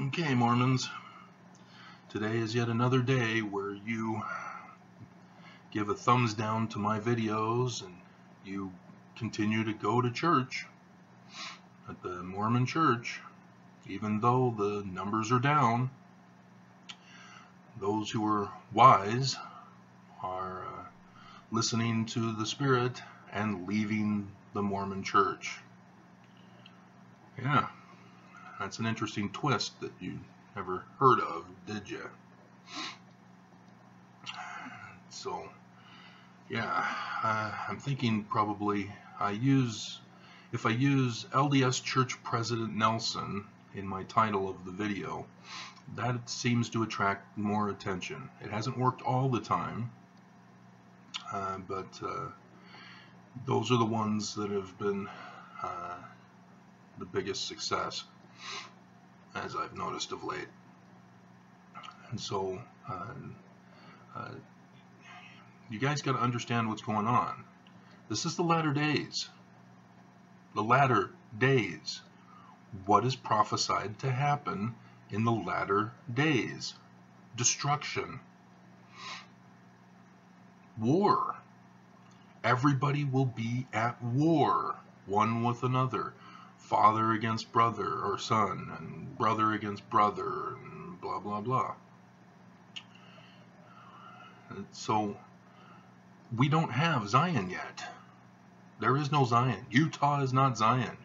Okay, Mormons, today is yet another day where you give a thumbs down to my videos and you continue to go to church at the Mormon church, even though the numbers are down. Those who are wise are listening to the Spirit and leaving the Mormon church. Yeah. That's an interesting twist that you never heard of, did you? So, yeah, I'm thinking probably if I use LDS Church President Nelson in my title of the video, that seems to attract more attention. It hasn't worked all the time, but those are the ones that have been the biggest success, as I've noticed of late. And so you guys got to understand what's going on. This is the latter days. The latter days. What is prophesied to happen in the latter days? Destruction. War. Everybody will be at war, one with another. Father against brother or son, and brother against brother, and blah, blah, blah. And so, we don't have Zion yet. There is no Zion. Utah is not Zion.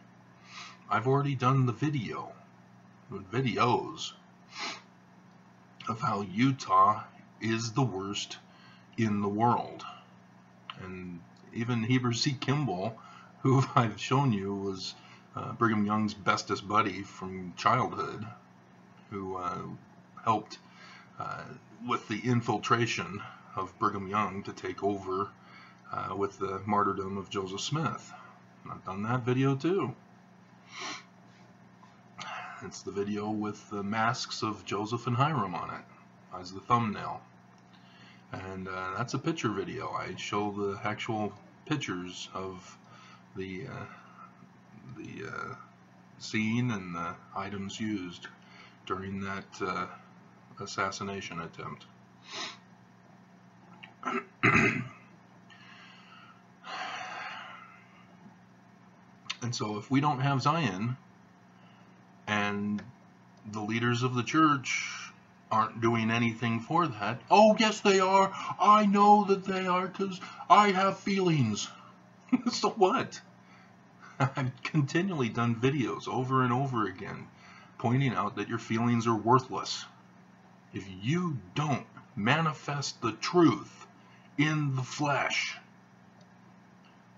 I've already done the videos of how Utah is the worst in the world. And even Heber C. Kimball, who I've shown you was Brigham Young's bestest buddy from childhood, who helped with the infiltration of Brigham Young to take over with the martyrdom of Joseph Smith. And I've done that video too. It's the video with the masks of Joseph and Hiram on it as the thumbnail. And that's a picture video. I show the actual pictures of the scene and the items used during that assassination attempt. And so if we don't have Zion, and the leaders of the church aren't doing anything for that, oh yes they are, I know that they are, because I have feelings. So what? I've continually done videos over and over again pointing out that your feelings are worthless. If you don't manifest the truth in the flesh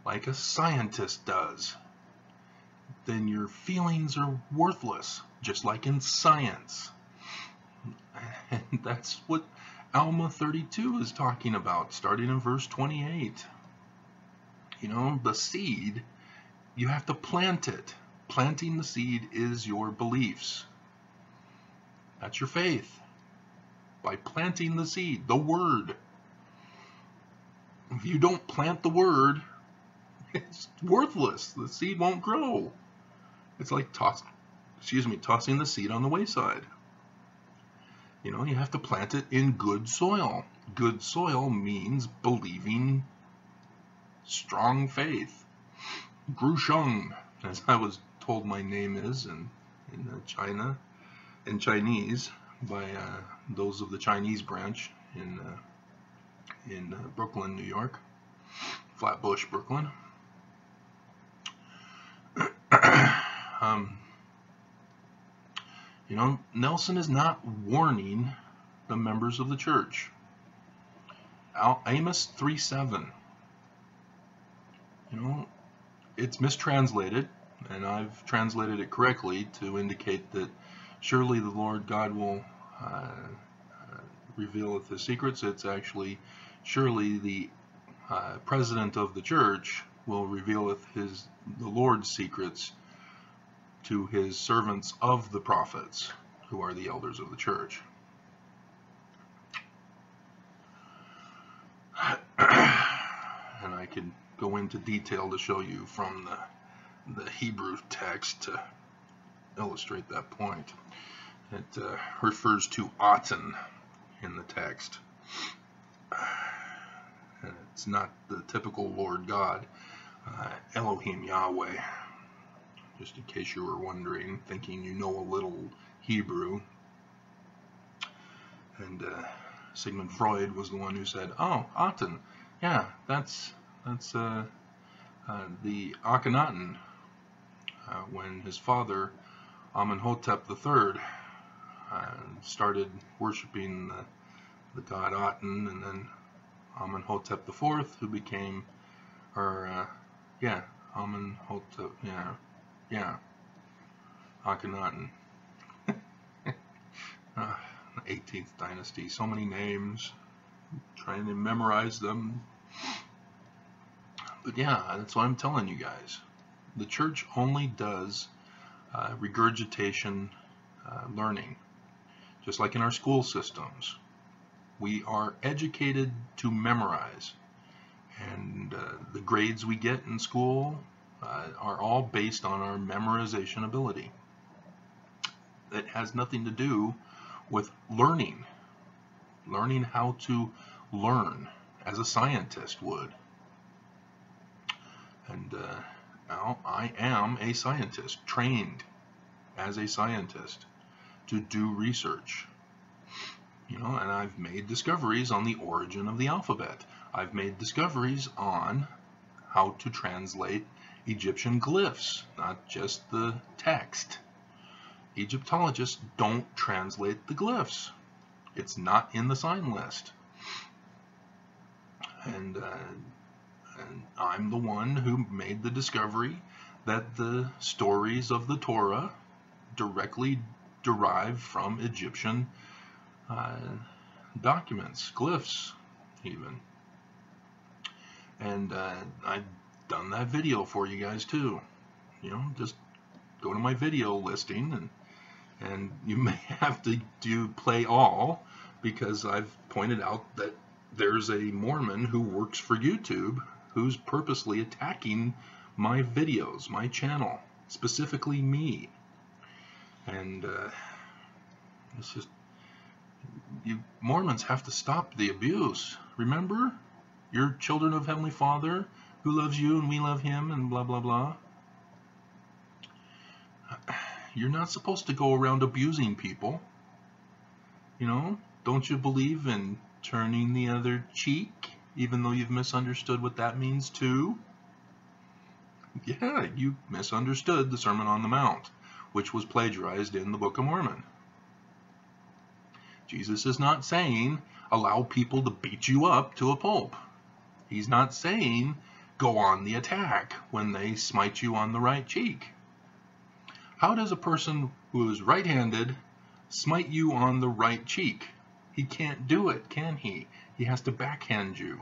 like a scientist does, then your feelings are worthless, just like in science. And that's what Alma 32 is talking about, starting in verse 28. You know, the seed, you have to plant it. Planting the seed is your beliefs. That's your faith. By planting the seed, the word. If you don't plant the word, it's worthless. The seed won't grow. It's like tossing the seed on the wayside. You know, you have to plant it in good soil. Good soil means believing, strong faith. Grusheng, as I was told my name is in Chinese by those of the Chinese branch in Brooklyn, New York, Flatbush, Brooklyn. You know, Nelson is not warning the members of the church. Amos 3:7. You know, it's mistranslated, and I've translated it correctly to indicate that surely the Lord God will revealeth his secrets. It's actually surely the president of the church will revealeth the Lord's secrets to his servants of the prophets, who are the elders of the church. And I could go into detail to show you from the Hebrew text to illustrate that point. It refers to Aten in the text. And it's not the typical Lord God, Elohim Yahweh. Just in case you were wondering, thinking you know a little Hebrew. And Sigmund Freud was the one who said, "Oh, Aten, yeah, that's the Akhenaten." When his father Amenhotep III started worshiping the god Aten, and then Amenhotep IV, who became, Amenhotep, Akhenaten. 18th dynasty, so many names, trying to memorize them. But yeah, that's what I'm telling you guys. The church only does regurgitation learning, just like in our school systems. We are educated to memorize, and the grades we get in school are all based on our memorization ability. It has nothing to do with learning how to learn as a scientist would. And now I am a scientist, trained as a scientist to do research. And I've made discoveries on the origin of the alphabet. I've made discoveries on how to translate Egyptian glyphs, not just the text. Egyptologists don't translate the glyphs. It's not in the sign list. And I'm the one who made the discovery that the stories of the Torah directly derive from Egyptian documents, glyphs even. And I've done that video for you guys too. Just go to my video listing, and you may have to do play all, because I've pointed out that there's a Mormon who works for YouTube who's purposely attacking my videos, my channel, specifically me. And it's just, you Mormons have to stop the abuse. Remember? You're children of Heavenly Father who loves you and we love him and blah blah blah. You're not supposed to go around abusing people. Don't you believe in turning the other cheek, even though you've misunderstood what that means too? Yeah, you misunderstood the Sermon on the Mount, which was plagiarized in the Book of Mormon. Jesus is not saying allow people to beat you up to a pulp. He's not saying go on the attack when they smite you on the right cheek. How does a person who is right-handed smite you on the right cheek? He can't do it, can he? He has to backhand you,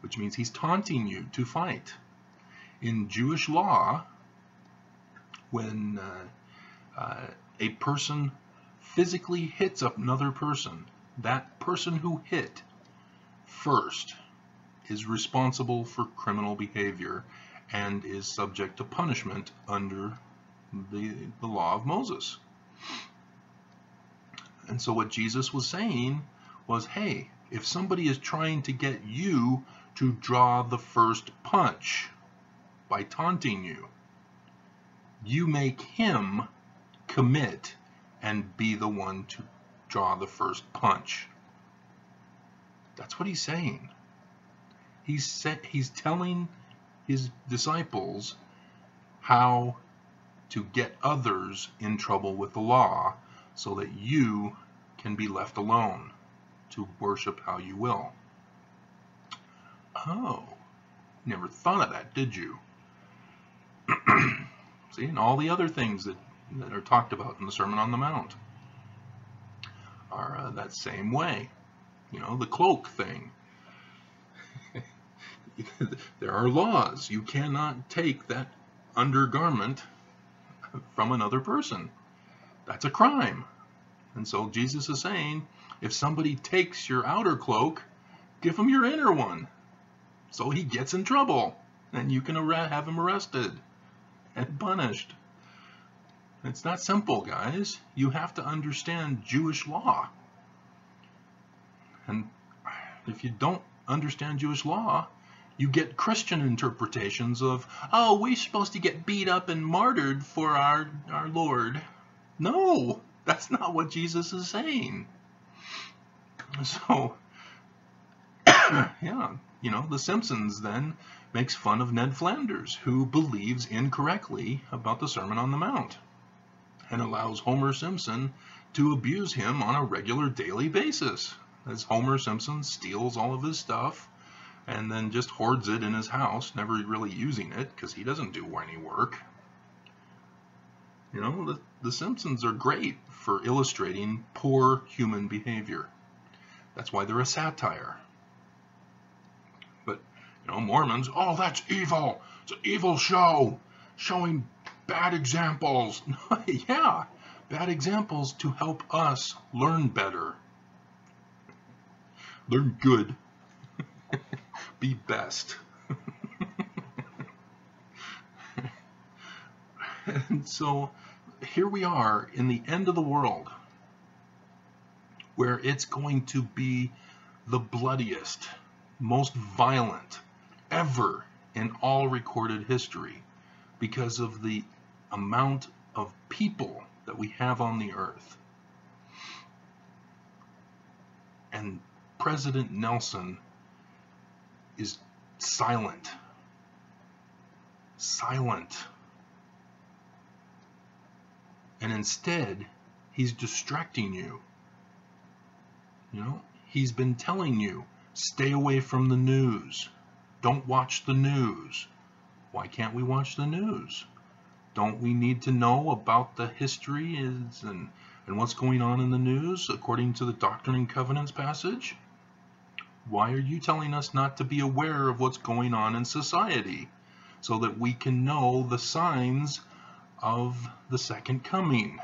which means he's taunting you to fight. In Jewish law, when a person physically hits another person, that person who hit first is responsible for criminal behavior and is subject to punishment under the law of Moses. And so what Jesus was saying was, hey, if somebody is trying to get you to draw the first punch by taunting you, you make him commit and be the one to draw the first punch. That's what he's saying. He's telling his disciples how to get others in trouble with the law so that you can be left alone to worship how you will. Oh, never thought of that, did you? See, and all the other things that are talked about in the Sermon on the Mount are that same way. The cloak thing. There are laws. You cannot take that undergarment from another person. That's a crime. And so Jesus is saying, if somebody takes your outer cloak, give him your inner one, so he gets in trouble, and you can have him arrested and punished. It's not simple, guys. You have to understand Jewish law. And if you don't understand Jewish law, you get Christian interpretations of, oh, we're supposed to get beat up and martyred for our Lord. No, that's not what Jesus is saying. So, yeah, The Simpsons then makes fun of Ned Flanders, who believes incorrectly about the Sermon on the Mount, and allows Homer Simpson to abuse him on a regular daily basis, as Homer Simpson steals all of his stuff and then just hoards it in his house, never really using it because he doesn't do any work. The Simpsons are great for illustrating poor human behavior. That's why they're a satire. But, Mormons, oh, that's evil. It's an evil show, showing bad examples. Yeah, bad examples to help us learn better. Learn good. Be best. And so here we are in the end of the world, where it's going to be the bloodiest, most violent ever in all recorded history, because of the amount of people that we have on the earth. And President Nelson is silent. And instead, he's distracting you. He's been telling you, stay away from the news. Don't watch the news. Why can't we watch the news? Don't we need to know about the history and what's going on in the news according to the Doctrine and Covenants passage? Why are you telling us not to be aware of what's going on in society so that we can know the signs of the second coming?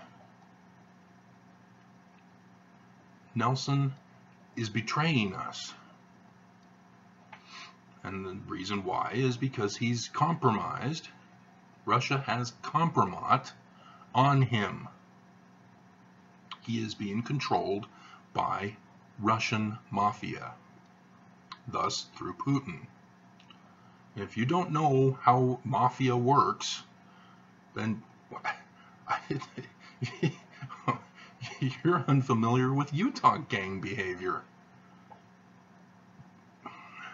Nelson is betraying us. And the reason why is because he's compromised. Russia has compromat on him. He is being controlled by Russian mafia, thus through Putin. If you don't know how mafia works, then you're unfamiliar with Utah gang behavior.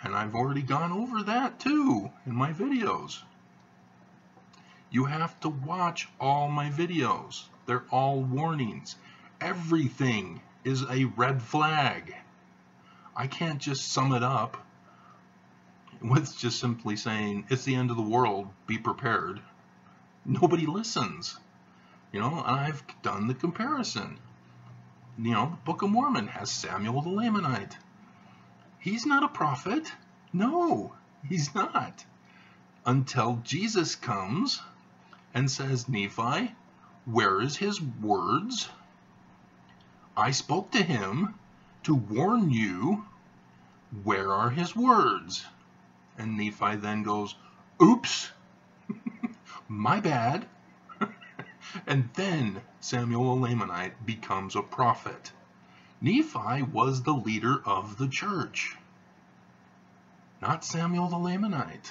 And I've already gone over that too in my videos. You have to watch all my videos. They're all warnings. Everything is a red flag. I can't just sum it up with just simply saying, it's the end of the world, be prepared. Nobody listens. And I've done the comparison. The Book of Mormon has Samuel the Lamanite. He's not a prophet. No, he's not. Until Jesus comes and says, Nephi, where is his words? I spoke to him to warn you. Where are his words? And Nephi then goes, oops, my bad. And then Samuel the Lamanite becomes a prophet. Nephi was the leader of the church, not Samuel the Lamanite.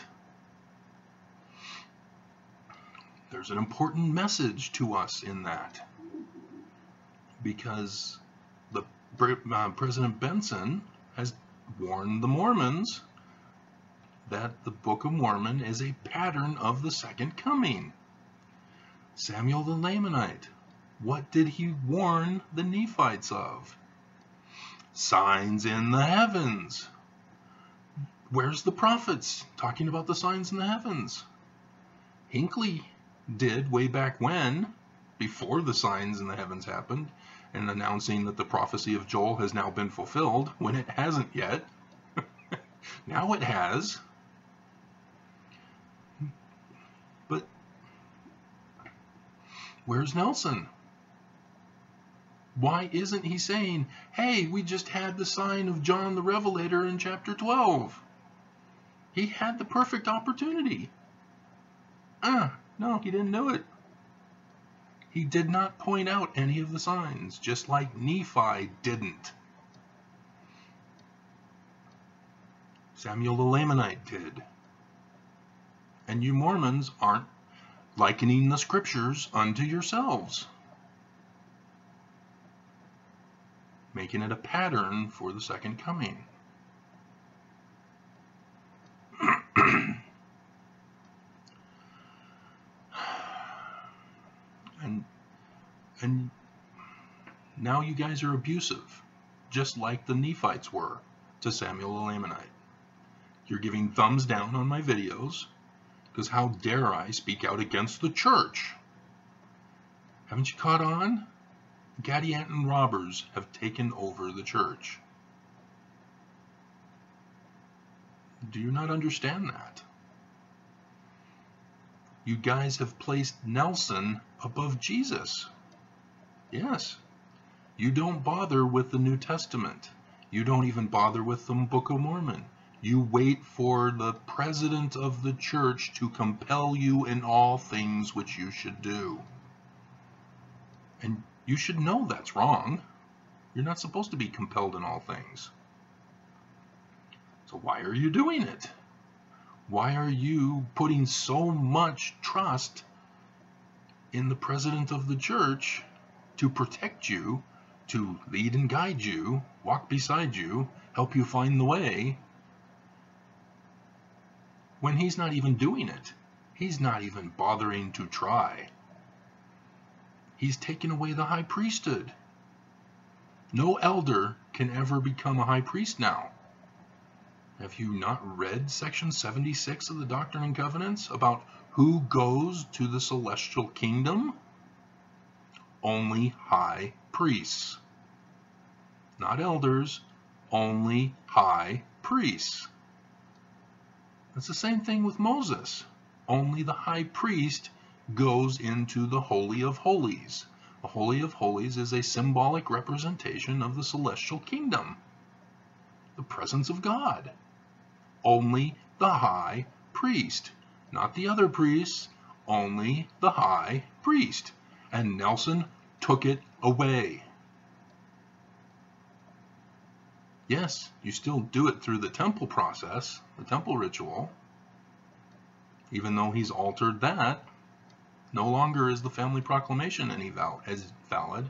There's an important message to us in that, because President Benson has warned the Mormons that the Book of Mormon is a pattern of the second coming. Samuel the Lamanite, what did he warn the Nephites of? Signs in the heavens. Where's the prophets talking about the signs in the heavens? Hinckley did way back when, before the signs in the heavens happened, and announcing that the prophecy of Joel has now been fulfilled, when it hasn't yet. Now it has. But where's Nelson? Why isn't he saying, hey, we just had the sign of John the Revelator in chapter 12? He had the perfect opportunity. No, he didn't do it. He did not point out any of the signs, just like Nephi didn't. Samuel the Lamanite did. And you Mormons aren't likening the scriptures unto yourselves, making it a pattern for the second coming. And now you guys are abusive, just like the Nephites were to Samuel the Lamanite. You're giving thumbs down on my videos, because how dare I speak out against the church? Haven't you caught on? Gadianton robbers have taken over the church. Do you not understand that? You guys have placed Nelson above Jesus. Yes. You don't bother with the New Testament. You don't even bother with the Book of Mormon. You wait for the president of the church to compel you in all things which you should do. And you should know that's wrong. You're not supposed to be compelled in all things. So why are you doing it? Why are you putting so much trust in the president of the church to protect you, to lead and guide you, walk beside you, help you find the way, when he's not even doing it? He's not even bothering to try. He's taken away the high priesthood. No elder can ever become a high priest now. Have you not read section 76 of the Doctrine and Covenants about who goes to the celestial kingdom? Only high priests. Not elders, only high priests. It's the same thing with Moses. Only the high priest goes into the Holy of Holies. The Holy of Holies is a symbolic representation of the celestial kingdom, the presence of God. Only the high priest, not the other priests, only the high priest. And Nelson took it away. Yes, you still do it through the temple process, the temple ritual. Even though he's altered that, no longer is the family proclamation as valid.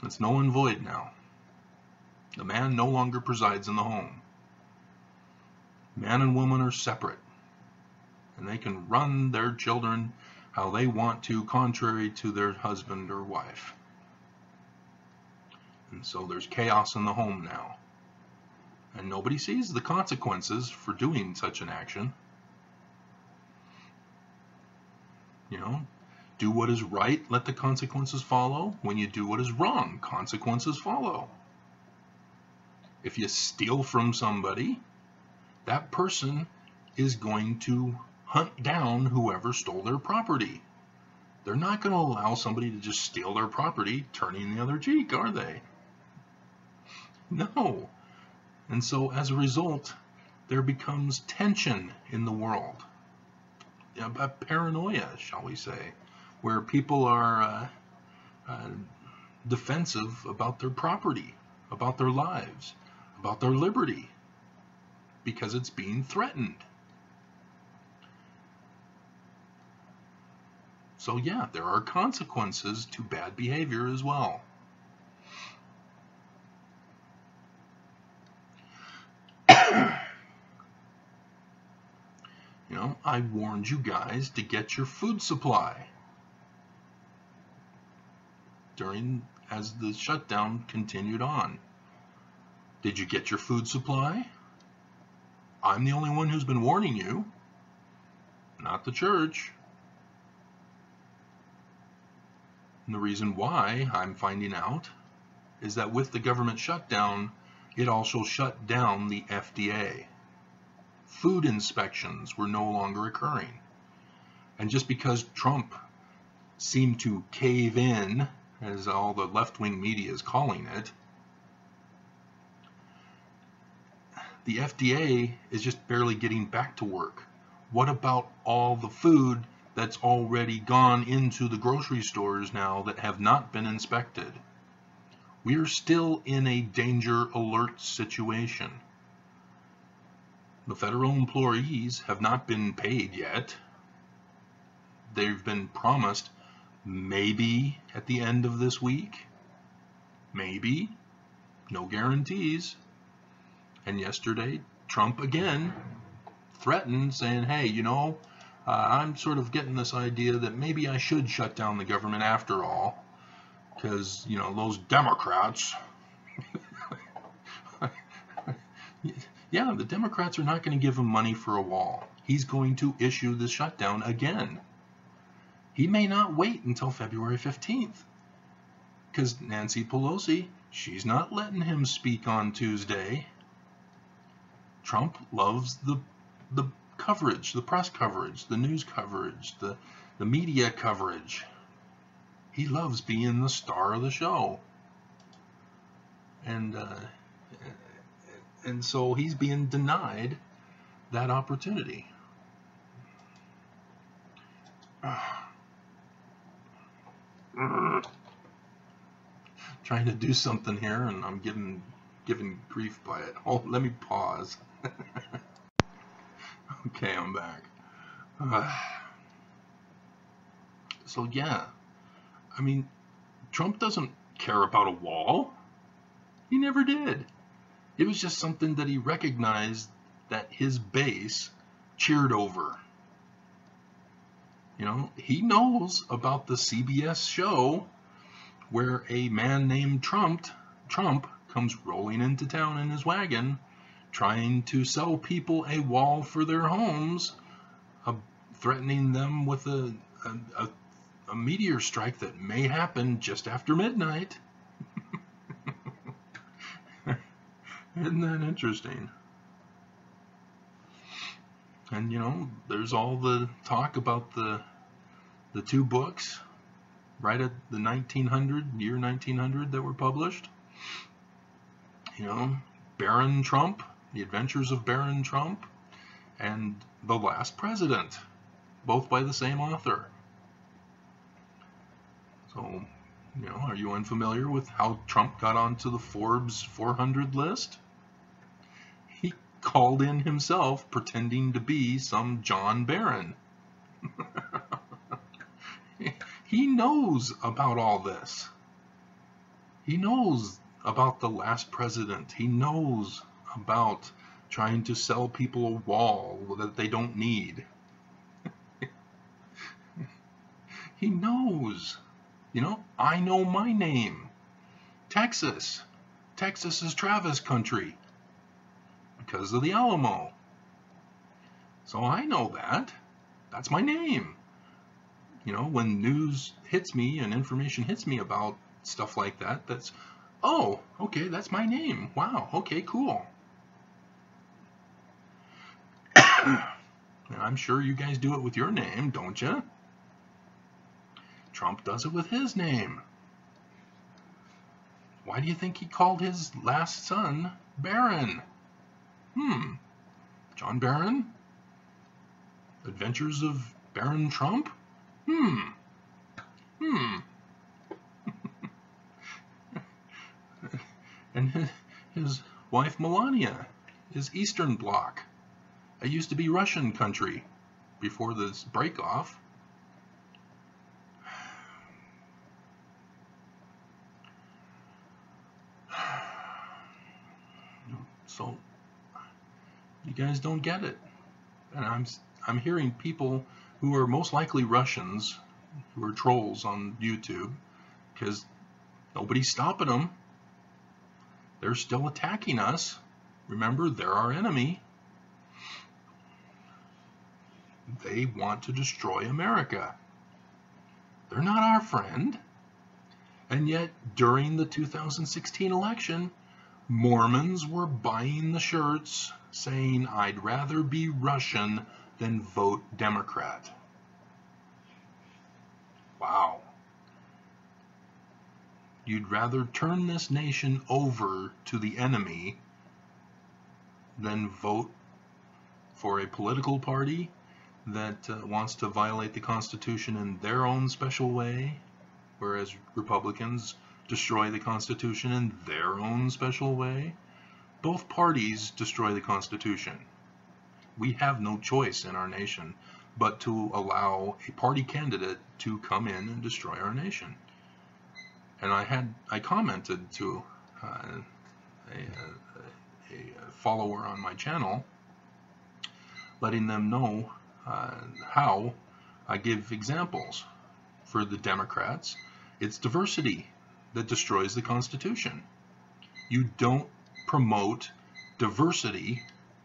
It's null and void now. The man no longer presides in the home. Man and woman are separate, and they can run their children how they want to, contrary to their husband or wife. And so there's chaos in the home now. And nobody sees the consequences for doing such an action. You know, do what is right, let the consequences follow. When you do what is wrong, consequences follow. If you steal from somebody, that person is going to hunt down whoever stole their property. They're not going to allow somebody to just steal their property, turning the other cheek, are they? No. And so as a result, there becomes tension in the world. A paranoia, shall we say, where people are defensive about their property, about their lives, about their liberty, because it's being threatened. So yeah, there are consequences to bad behavior as well. You know, I warned you guys to get your food supply as the shutdown continued on. Did you get your food supply? I'm the only one who's been warning you, not the church. And the reason why I'm finding out is that with the government shutdown, it also shut down the FDA. Food inspections were no longer occurring. And just because Trump seemed to cave in, as all the left-wing media is calling it, the FDA is just barely getting back to work. What about all the food that's already gone into the grocery stores now that have not been inspected. We're still in a danger alert situation. The federal employees have not been paid yet. They've been promised maybe at the end of this week. Maybe. No guarantees. And yesterday, Trump again threatened, saying, hey, you know, I'm sort of getting this idea that maybe I should shut down the government after all, because, you know, those Democrats, yeah, the Democrats are not going to give him money for a wall. He's going to issue the shutdown again. He may not wait until February 15th, because Nancy Pelosi, she's not letting him speak on Tuesday. Trump loves the coverage, the press coverage, the news coverage, the media coverage. He loves being the star of the show. And so he's being denied that opportunity. Trying to do something here, and I'm given grief by it. Oh, let me pause. Okay, I'm back. So yeah, I mean, Trump doesn't care about a wall. He never did. It was just something that he recognized that his base cheered over. You know, he knows about the CBS show where a man named Trump comes rolling into town in his wagon, trying to sell people a wall for their homes, threatening them with a meteor strike that may happen just after midnight. Isn't that interesting? And, you know, there's all the talk about the two books right at the year 1900 that were published. You know, Baron Trump, The Adventures of Baron Trump, and The Last President, both by the same author. So, you know, are you unfamiliar with how Trump got onto the Forbes 400 list? He called in himself pretending to be some John Barron. He knows about all this. He knows about The Last President. He knows about trying to sell people a wall that they don't need. He knows. You know, I know my name. Texas. Texas is Travis country because of the Alamo. So I know that. That's my name. You know, when news hits me and information hits me about stuff like that, that's, oh, okay, that's my name. Wow, okay, cool. And I'm sure you guys do it with your name, don't you? Trump does it with his name. Why do you think he called his last son Barron? John Barron? Adventures of Baron Trump? And his wife Melania is Eastern Bloc. It used to be Russian country before this break-off. So you guys don't get it. And I'm hearing people who are most likely Russians, who are trolls on YouTube, because nobody's stopping them. They're still attacking us. Remember, they're our enemy. They want to destroy America. They're not our friend. And yet, during the 2016 election, Mormons were buying the shirts saying, I'd rather be Russian than vote Democrat. Wow. You'd rather turn this nation over to the enemy than vote for a political party that wants to violate the Constitution in their own special way, whereas Republicans destroy the Constitution in their own special way. Both parties destroy the Constitution. We have no choice in our nation but to allow a party candidate to come in and destroy our nation. And I commented to a follower on my channel, letting them know how I give examples. For the Democrats, it's diversity that destroys the Constitution. You don't promote diversity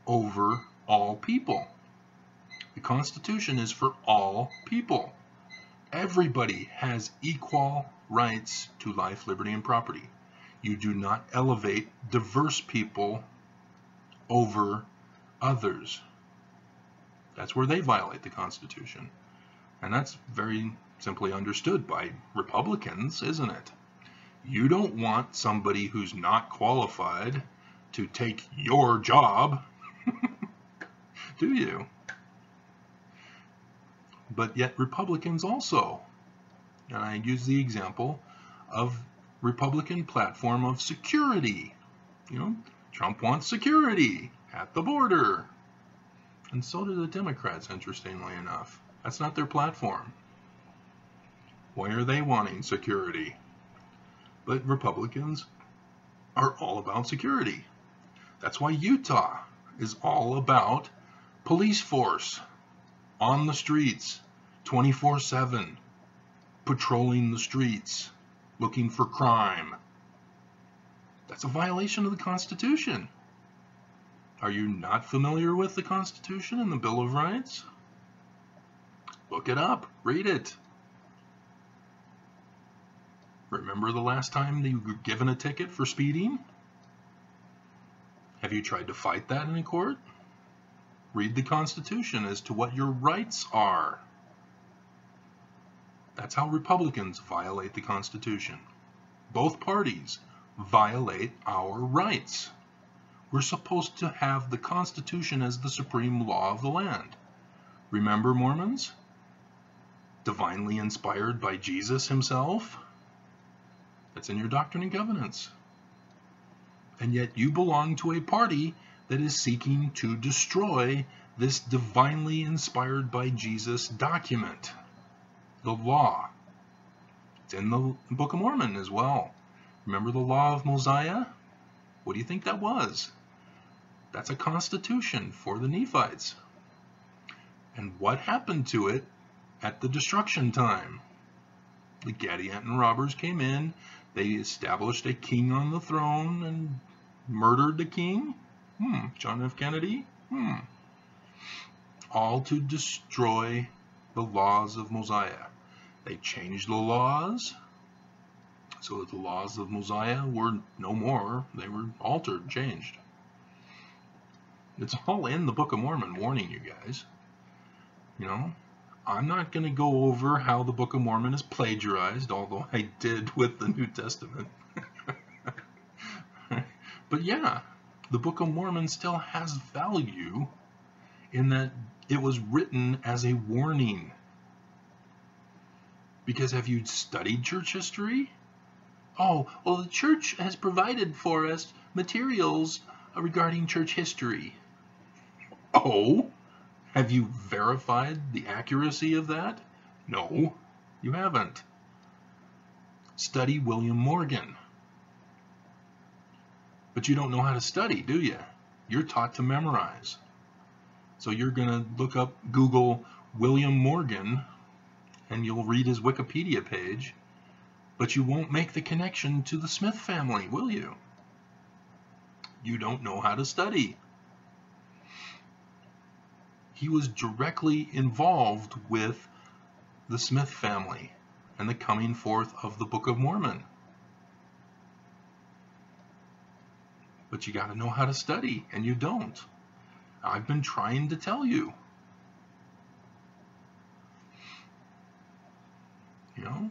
over all people. The Constitution is for all people. Everybody has equal rights to life, liberty, and property. You do not elevate diverse people over others. That's where they violate the Constitution. And that's very simply understood by Republicans, isn't it? You don't want somebody who's not qualified to take your job, do you? But yet Republicans also. And I use the example of Republican platform of security. You know, Trump wants security at the border. And so do the Democrats, interestingly enough. That's not their platform. Why are they wanting security? But Republicans are all about security. That's why Utah is all about police force on the streets 24/7, patrolling the streets, looking for crime. That's a violation of the Constitution. Are you not familiar with the Constitution and the Bill of Rights? Look it up, read it. Remember the last time that you were given a ticket for speeding? Have you tried to fight that in a court? Read the Constitution as to what your rights are. That's how Republicans violate the Constitution. Both parties violate our rights. We're supposed to have the Constitution as the supreme law of the land. Remember, Mormons? Divinely inspired by Jesus himself? That's in your Doctrine and Covenants. And yet you belong to a party that is seeking to destroy this divinely inspired by Jesus document, the law. It's in the Book of Mormon as well. Remember the law of Mosiah? What do you think that was? That's a constitution for the Nephites. And what happened to it at the destruction time? The Gadianton robbers came in, they established a king on the throne and murdered the king? John F. Kennedy? All to destroy the laws of Mosiah. They changed the laws so that the laws of Mosiah were no more. They were altered, changed. It's all in the Book of Mormon, warning you guys. You know, I'm not going to go over how the Book of Mormon is plagiarized, although I did with the New Testament. But yeah, the Book of Mormon still has value in that it was written as a warning. Because have you studied church history? Oh, well, the church has provided for us materials regarding church history. Oh, have you verified the accuracy of that? No, you haven't. Study William Morgan. But you don't know how to study, do you? You're taught to memorize. So you're going to look up, Google William Morgan, and you'll read his Wikipedia page, but you won't make the connection to the Smith family, will you? You don't know how to study. He was directly involved with the Smith family and the coming forth of the Book of Mormon. But you got to know how to study, and you don't. I've been trying to tell you. You know,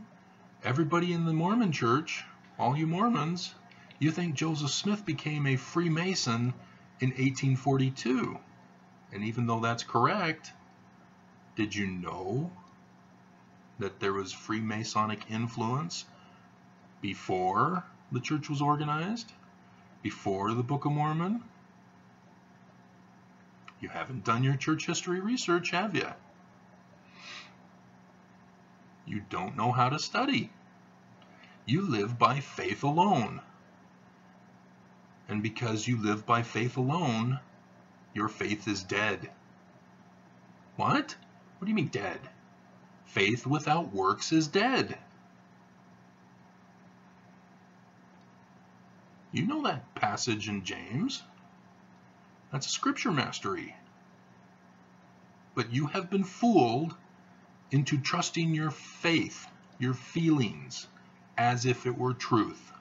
everybody in the Mormon church, all you Mormons, you think Joseph Smith became a Freemason in 1842. And even though that's correct, Did you know that there was Freemasonic influence before the church was organized? Before the Book of Mormon? You haven't done your church history research, have you? You don't know how to study. You live by faith alone. And because you live by faith alone, your faith is dead. What? What do you mean dead? Faith without works is dead. You know that passage in James. That's a scripture mastery. But you have been fooled into trusting your faith, your feelings, as if it were truth.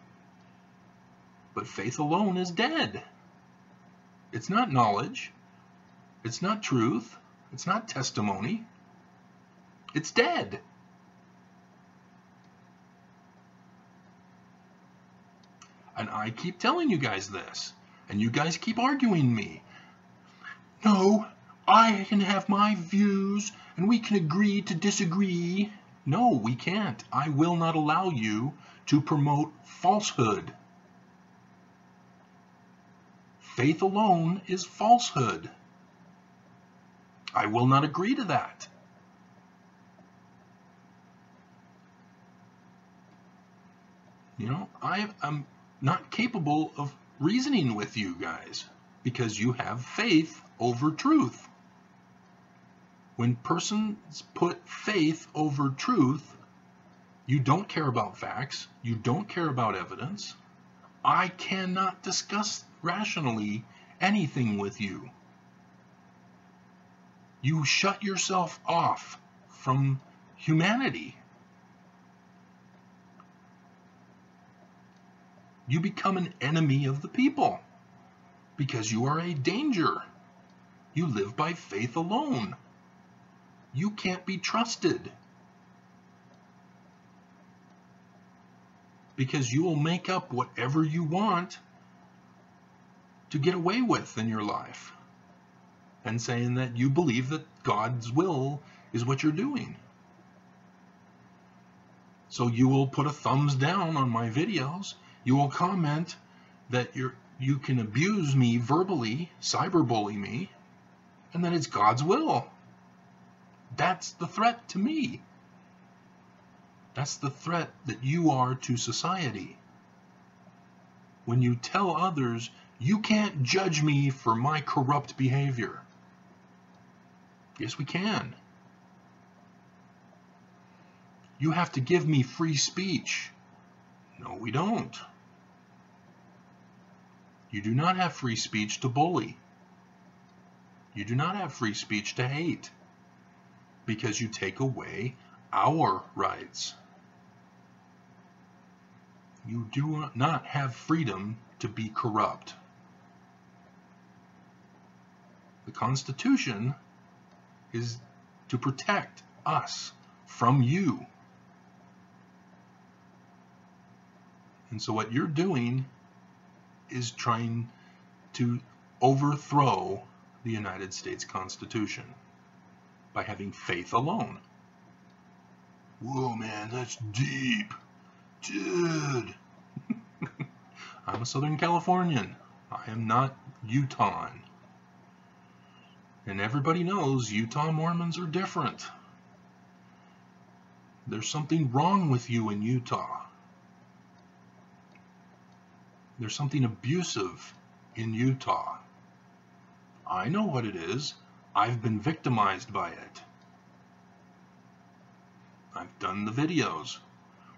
But faith alone is dead. It's not knowledge. It's not truth. It's not testimony. It's dead. And I keep telling you guys this, and you guys keep arguing me. No, I can have my views, and we can agree to disagree. No, we can't. I will not allow you to promote falsehood. Faith alone is falsehood. I will not agree to that. You know, I'm not capable of reasoning with you guys because you have faith over truth. When persons put faith over truth, you don't care about facts, you don't care about evidence. I cannot discuss rationally anything with you. You shut yourself off from humanity. You become an enemy of the people because you are a danger. You live by faith alone. You can't be trusted because you will make up whatever you want to get away with in your life and saying that you believe that God's will is what you're doing. So you will put a thumbs down on my videos. You will comment that you can abuse me verbally, cyberbully me, and that it's God's will. That's the threat to me. That's the threat that you are to society. When you tell others, you can't judge me for my corrupt behavior. Yes, we can. You have to give me free speech. No, we don't. You do not have free speech to bully. You do not have free speech to hate because you take away our rights. You do not have freedom to be corrupt. The Constitution is to protect us from you. And so what you're doing is trying to overthrow the United States Constitution by having faith alone. Whoa, man, that's deep. Dude. I'm a Southern Californian. I am not Utah. And everybody knows Utah Mormons are different. There's something wrong with you in Utah. There's something abusive in Utah. I know what it is. I've been victimized by it. I've done the videos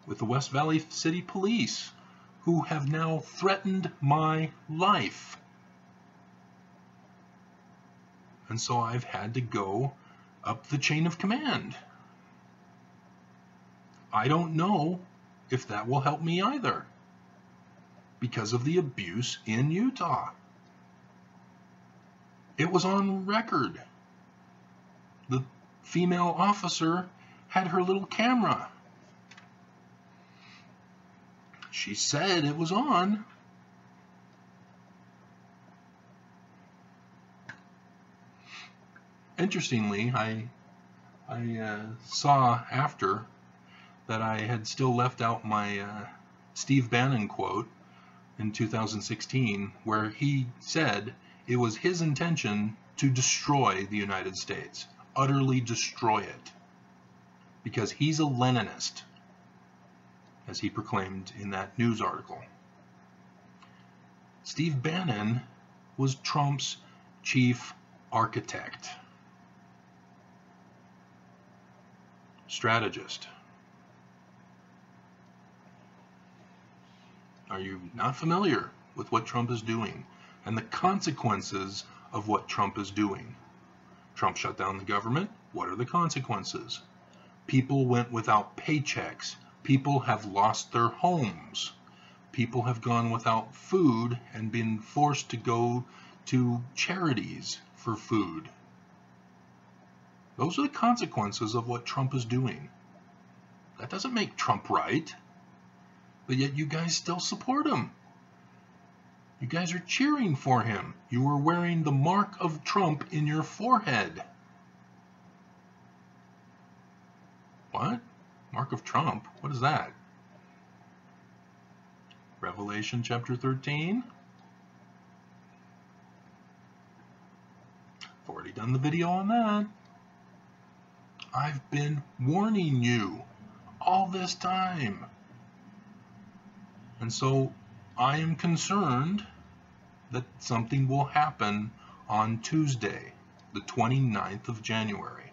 with the West Valley City Police who have now threatened my life. And so I've had to go up the chain of command. I don't know if that will help me either, because of the abuse in Utah. It was on record. The female officer had her little camera. She said it was on. Interestingly, I I saw after that I had still left out my Steve Bannon quote in 2016, where he said it was his intention to destroy the United States, utterly destroy it, because he's a Leninist, as he proclaimed in that news article. Steve Bannon was Trump's chief architect, strategist. Are you not familiar with what Trump is doing and the consequences of what Trump is doing? Trump shut down the government. What are the consequences? People went without paychecks. People have lost their homes. People have gone without food and been forced to go to charities for food. Those are the consequences of what Trump is doing. That doesn't make Trump right. But yet you guys still support him. You guys are cheering for him. You are wearing the mark of Trump in your forehead. What? Mark of Trump? What is that? Revelation chapter 13? I've already done the video on that. I've been warning you all this time. And so I am concerned that something will happen on Tuesday, the 29th of January.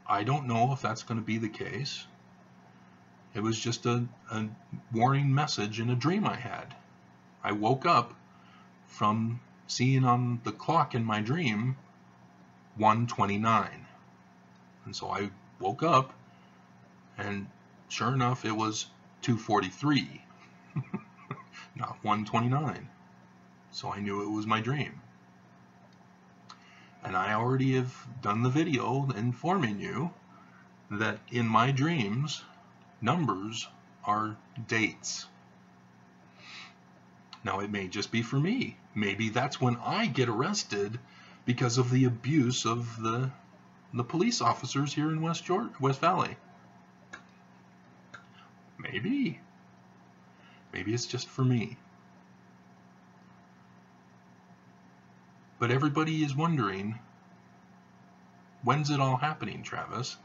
I don't know if that's going to be the case. It was just a warning message in a dream I had. I woke up from seeing on the clock in my dream 1:29. And so I woke up, and sure enough, it was 2:43, not 1:29. So I knew it was my dream. And I already have done the video informing you that in my dreams, numbers are dates. Now it may just be for me. Maybe that's when I get arrested because of the abuse of the police officers here in West Valley. Maybe. Maybe it's just for me. But everybody is wondering, when's it all happening, Travis?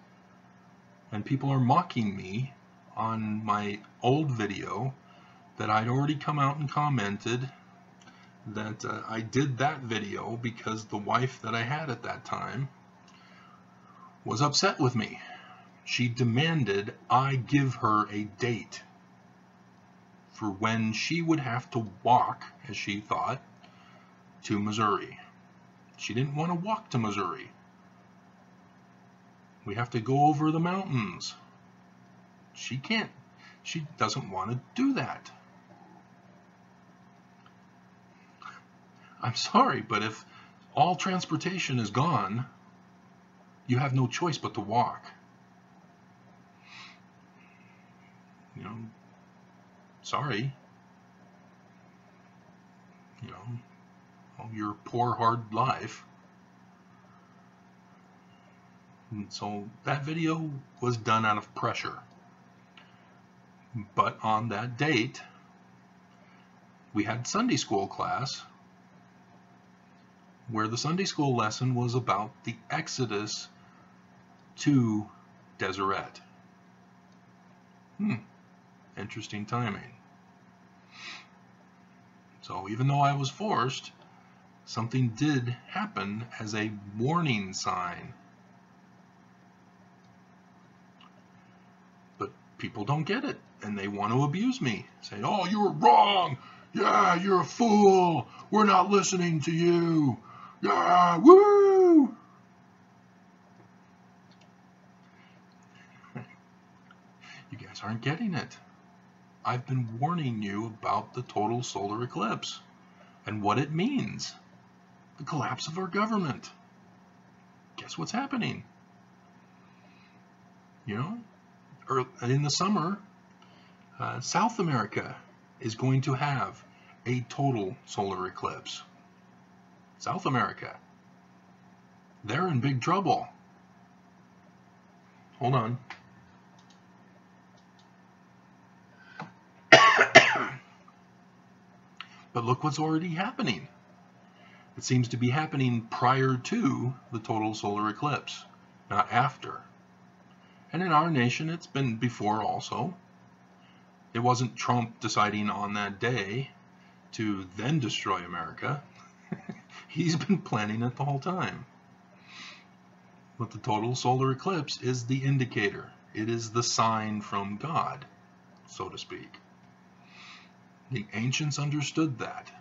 And people are mocking me on my old video that I'd already come out and commented that I did that video because the wife that I had at that time was upset with me. She demanded I give her a date for when she would have to walk, as she thought, to Missouri. She didn't want to walk to Missouri. We have to go over the mountains. She can't. She doesn't want to do that. I'm sorry, but if all transportation is gone, you have no choice but to walk. You know, sorry. You know, your poor, hard life. And so that video was done out of pressure. But on that date, we had Sunday school class where the Sunday school lesson was about the Exodus to Deseret. Interesting timing. So even though I was forced, something did happen as a warning sign. But people don't get it, and they want to abuse me. Say, oh, you were wrong. Yeah, you're a fool. We're not listening to you. Yeah, woo! You guys aren't getting it. I've been warning you about the total solar eclipse and what it means. The collapse of our government. Guess what's happening? You know, in the summer, South America is going to have a total solar eclipse. South America. They're in big trouble. hold on. But look what's already happening. It seems to be happening prior to the total solar eclipse, not after. And in our nation, it's been before also. It wasn't Trump deciding on that day to then destroy America. He's been planning it the whole time. But the total solar eclipse is the indicator. It is the sign from God, so to speak. The ancients understood that.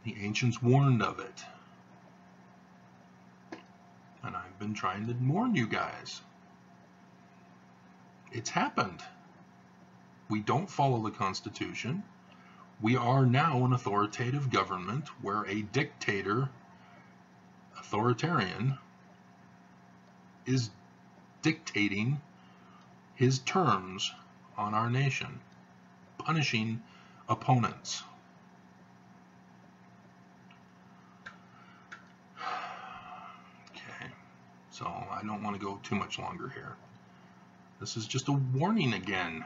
The ancients warned of it. And I've been trying to warn you guys. It's happened. We don't follow the Constitution. We are now an authoritative government where a dictator, authoritarian, is dictating his terms on our nation, punishing opponents. Okay, so I don't want to go too much longer here. This is just a warning again.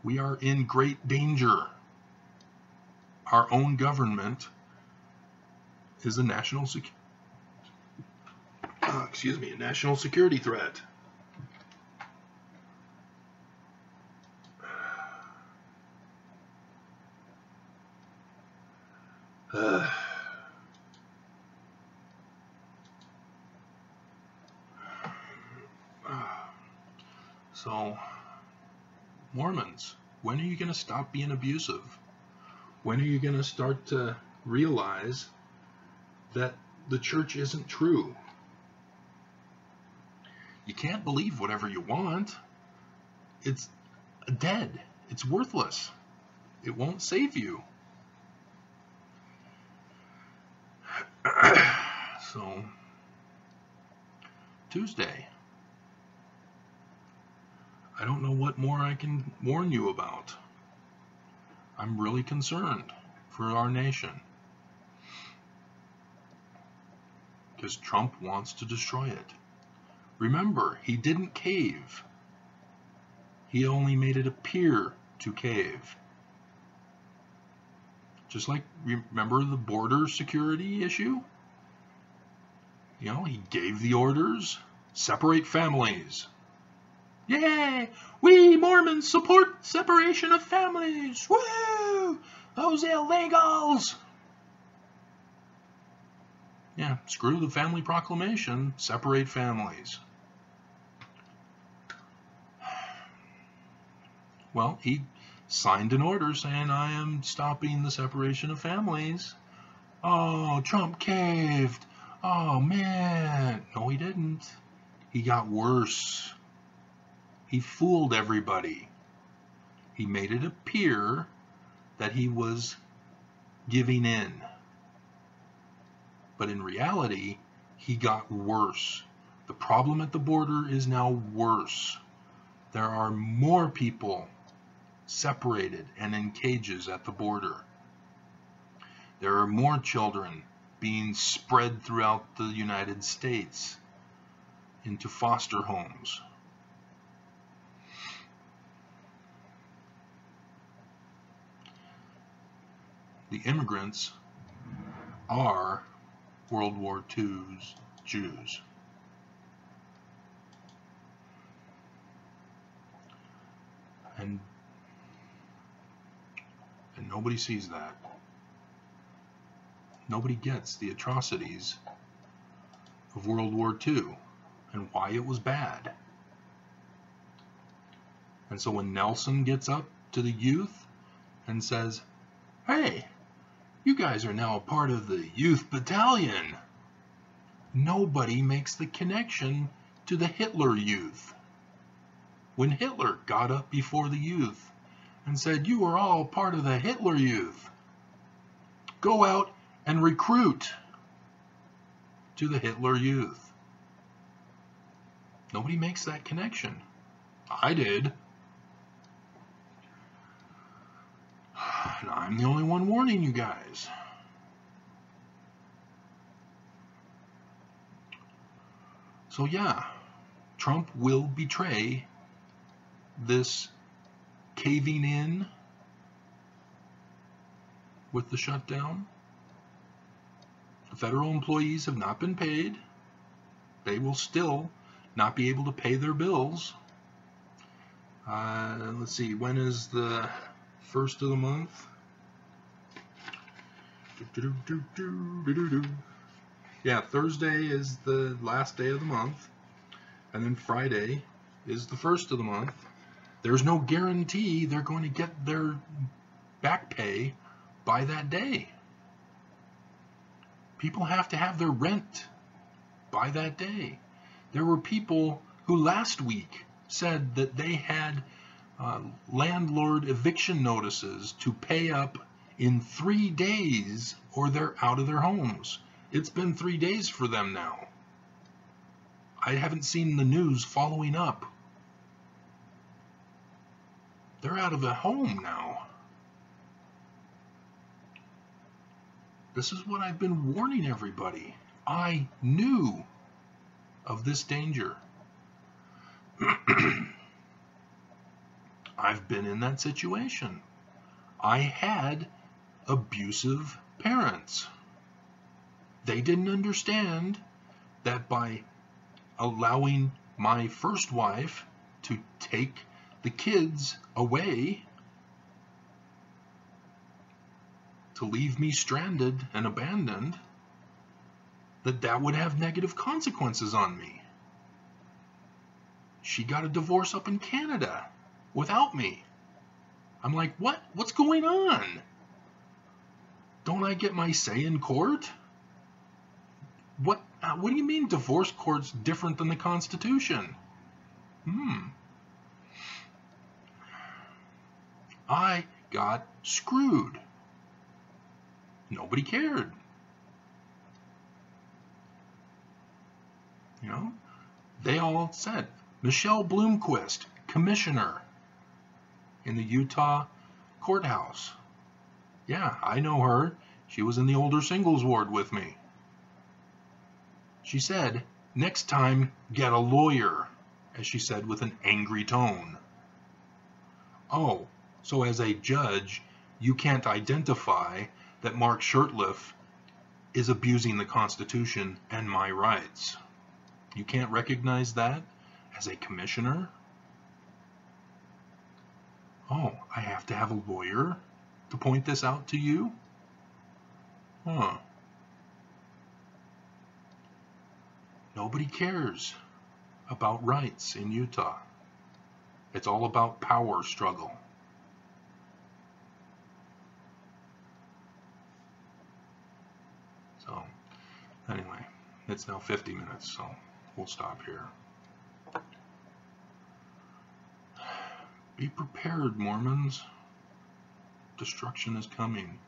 We are in great danger. Our own government is a national national security threat. So, Mormons, when are you going to stop being abusive? When are you going to start to realize that the church isn't true? You can't believe whatever you want. It's dead. It's worthless. It won't save you. So, Tuesday. I don't know what more I can warn you about. I'm really concerned for our nation. Because Trump wants to destroy it. Remember, he didn't cave. He only made it appear to cave. Just like, remember the border security issue? You know, he gave the orders, separate families. Yay! We Mormons support separation of families! Woo! Those illegals! Yeah, screw the family proclamation, separate families. Well, he signed an order saying, I am stopping the separation of families. Oh, Trump caved. Oh, man. No, he didn't. He got worse. He fooled everybody. He made it appear that he was giving in. But in reality, he got worse. The problem at the border is now worse. There are more people separated and in cages at the border. There are more children being spread throughout the United States into foster homes. The immigrants are World War II's Jews. And nobody sees that. Nobody gets the atrocities of World War II and why it was bad. And so when Nelson gets up to the youth and says, hey, you guys are now a part of the youth battalion, nobody makes the connection to the Hitler youth. When Hitler got up before the youth and said, you are all part of the Hitler youth, go out and recruit to the Hitler youth. Nobody makes that connection. I did. And I'm the only one warning you guys. So yeah, Trump will betray this caving in with the shutdown. Federal employees have not been paid. They will still not be able to pay their bills. Let's see, when is the first of the month? Yeah, Thursday is the last day of the month, and then Friday is the first of the month. There's no guarantee they're going to get their back pay by that day. People have to have their rent by that day. There were people who last week said that they had landlord eviction notices to pay up in 3 days or they're out of their homes. It's been 3 days for them now. I haven't seen the news following up. They're out of a home now. This is what I've been warning everybody. I knew of this danger. I've been in that situation. I had abusive parents. They didn't understand that by allowing my first wife to take the kids away, to leave me stranded and abandoned, that would have negative consequences on me. She got a divorce up in Canada without me. I'm like, what? What's going on? Don't I get my say in court? What do you mean divorce court's different than the Constitution? I got screwed. Nobody cared. You know, they all said, Michelle Bloomquist, commissioner in the Utah courthouse. Yeah, I know her. She was in the older singles ward with me. She said, next time, get a lawyer, as she said with an angry tone. Oh, so as a judge, you can't identify that Mark Shurtleff is abusing the Constitution and my rights. You can't recognize that as a commissioner? Oh, I have to have a lawyer to point this out to you? Huh. Nobody cares about rights in Utah. It's all about power struggle. So, anyway, it's now 50 minutes, so we'll stop here. Be prepared, Mormons. Destruction is coming.